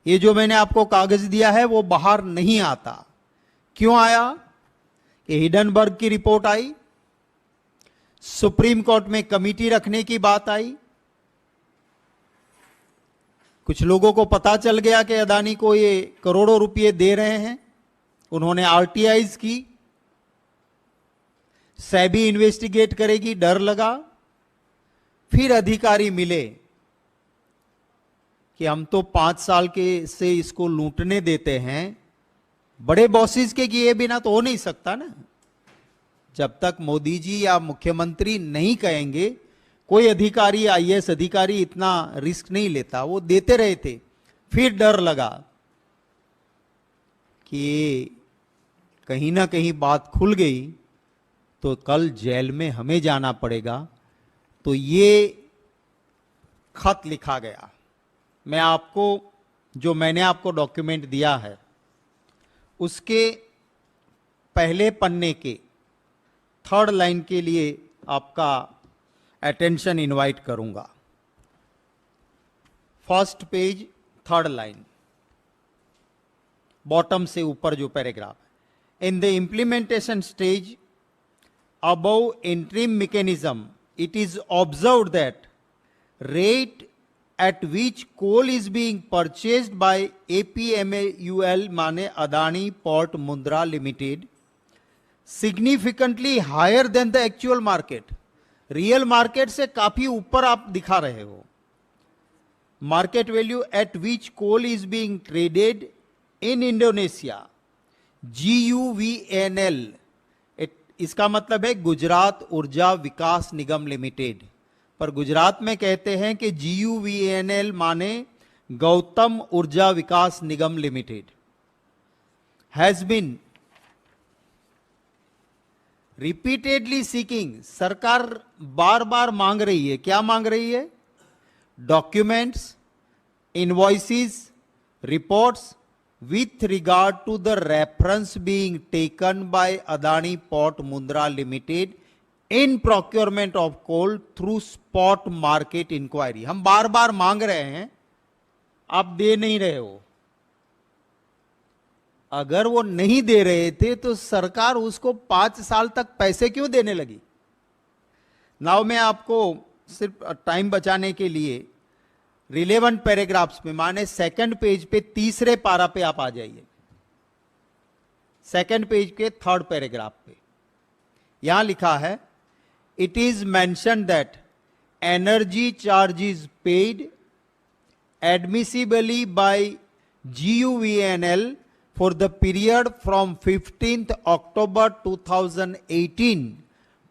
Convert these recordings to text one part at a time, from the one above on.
ये जो मैंने आपको कागज दिया है वो बाहर नहीं आता। क्यों आया? ये हिडनबर्ग की रिपोर्ट आई, सुप्रीम कोर्ट में कमेटी रखने की बात आई, कुछ लोगों को पता चल गया कि अदानी को ये करोड़ों रुपए दे रहे हैं, उन्होंने आरटीआईज की, सेबी इन्वेस्टिगेट करेगी, डर लगा। फिर अधिकारी मिले कि हम तो 5 साल के से इसको लूटने देते हैं, बड़े बॉसेस के किए बिना तो हो नहीं सकता ना। जब तक मोदी जी या मुख्यमंत्री नहीं कहेंगे, कोई अधिकारी, आईएएस अधिकारी इतना रिस्क नहीं लेता, वो देते रहे थे। फिर डर लगा कि कहीं ना कहीं बात खुल गई तो कल जेल में हमें जाना पड़ेगा। तो ये खत लिखा गया। मैं आपको, जो मैंने आपको डॉक्यूमेंट दिया है, उसके पहले पन्ने के 3rd लाइन के लिए आपका अटेंशन इनवाइट करूंगा। 1st page 3rd line, bottom से ऊपर जो पैराग्राफ है। In the implementation stage above interim mechanism, it is observed that rate at which coal is being purchased by APMUL माने Adani port Mundra limited significantly higher than the actual market. Real market से काफी ऊपर आप दिखा रहे हो। Market value at which coal is being traded in Indonesia, GUVNL, इसका मतलब है गुजरात ऊर्जा विकास निगम लिमिटेड, पर गुजरात में कहते हैं कि GUVNL माने Gautam Urja Vikas Nigam limited, has been repeatedly seeking, सरकार बार बार मांग रही है। क्या मांग रही है? Documents, invoices, reports with regard to the reference being taken by Adani Port Mundra Limited in procurement of coal through spot market inquiry. हम बार बार मांग रहे हैं, आप दे नहीं रहे हो। अगर वो नहीं दे रहे थे तो सरकार उसको 5 साल तक पैसे क्यों देने लगी? नाउ मैं आपको सिर्फ टाइम बचाने के लिए रिलेवेंट पैराग्राफ्स में, माने 2nd पेज पे 3रे पारा पे आप आ जाइए। 2nd पेज के 3rd पैराग्राफ पे यहां लिखा है, it is mention that energy charges paid admissibly by GUVNL for the period from 15th October 2018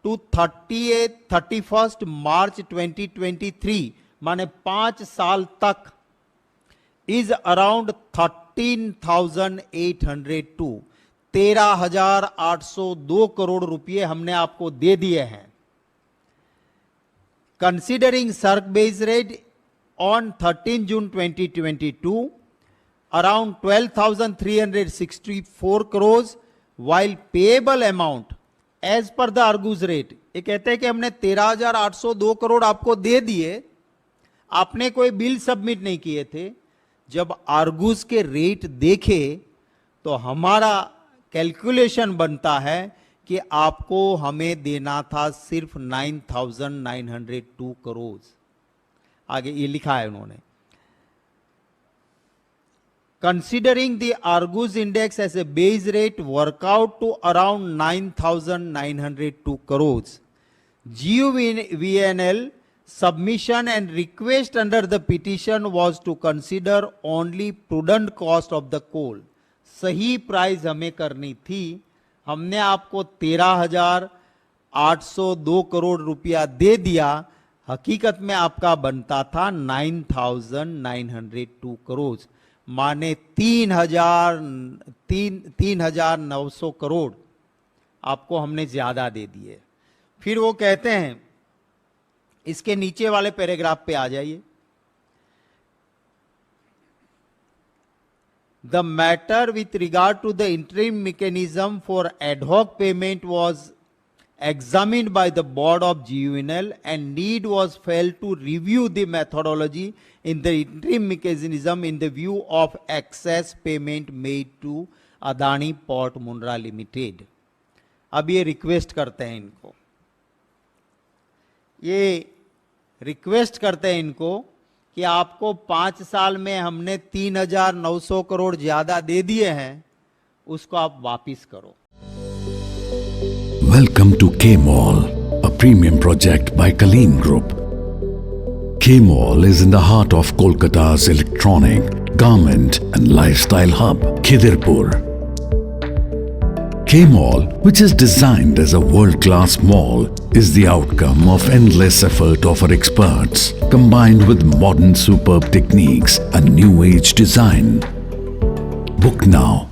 to 31st March 2023 माने 5 साल तक इज अराउंड 13,802, 13,802 करोड़ रुपए हमने आपको दे दिए हैं। कंसिडरिंग सर्क base rate on 13 June 2022 around 12,364 crores, while payable amount as per the Argus rate, ये कहते हैं कि हमने 13,802 करोड़ आपको दे दिए, आपने कोई बिल सबमिट नहीं किए थे। जब आर्गूस के रेट देखे तो हमारा कैलकुलेशन बनता है कि आपको हमें देना था सिर्फ 9,902 करोड़। आगे ये लिखा है उन्होंने, considering the Argus index as a base rate work out to around 9,902 crores. GUVNL submission and request under the petition was to consider only prudent cost of the coal. सही प्राइस हमें करनी थी, हमने आपको 13,802 करोड़ रुपया दे दिया, हकीकत में आपका बनता था 9,902 करोड़, माने 3,900 करोड़ आपको हमने ज्यादा दे दिए। फिर वो कहते हैं, इसके नीचे वाले पैराग्राफ पे आ जाइए, the matter with regard to the interim mechanism for ad hoc payment was examined by the board of GUNL and need was felt to review the methodology in the interim mechanism in the view of excess payment made to Adani Port Mundra Limited. अब ये request करते हैं इनको, ये request करते हैं इनको कि आपको 5 साल में हमने 3,900 करोड़ ज्यादा दे दिए हैं, उसको आप वापिस करो. Welcome to K-Mall, a premium project by Kaleen Group. K-Mall is in the heart of Kolkata's electronic, garment and lifestyle hub, Khidirpur. K-Mall, which is designed as a world-class mall, is the outcome of endless effort of our experts, combined with modern superb techniques and new age design. Book now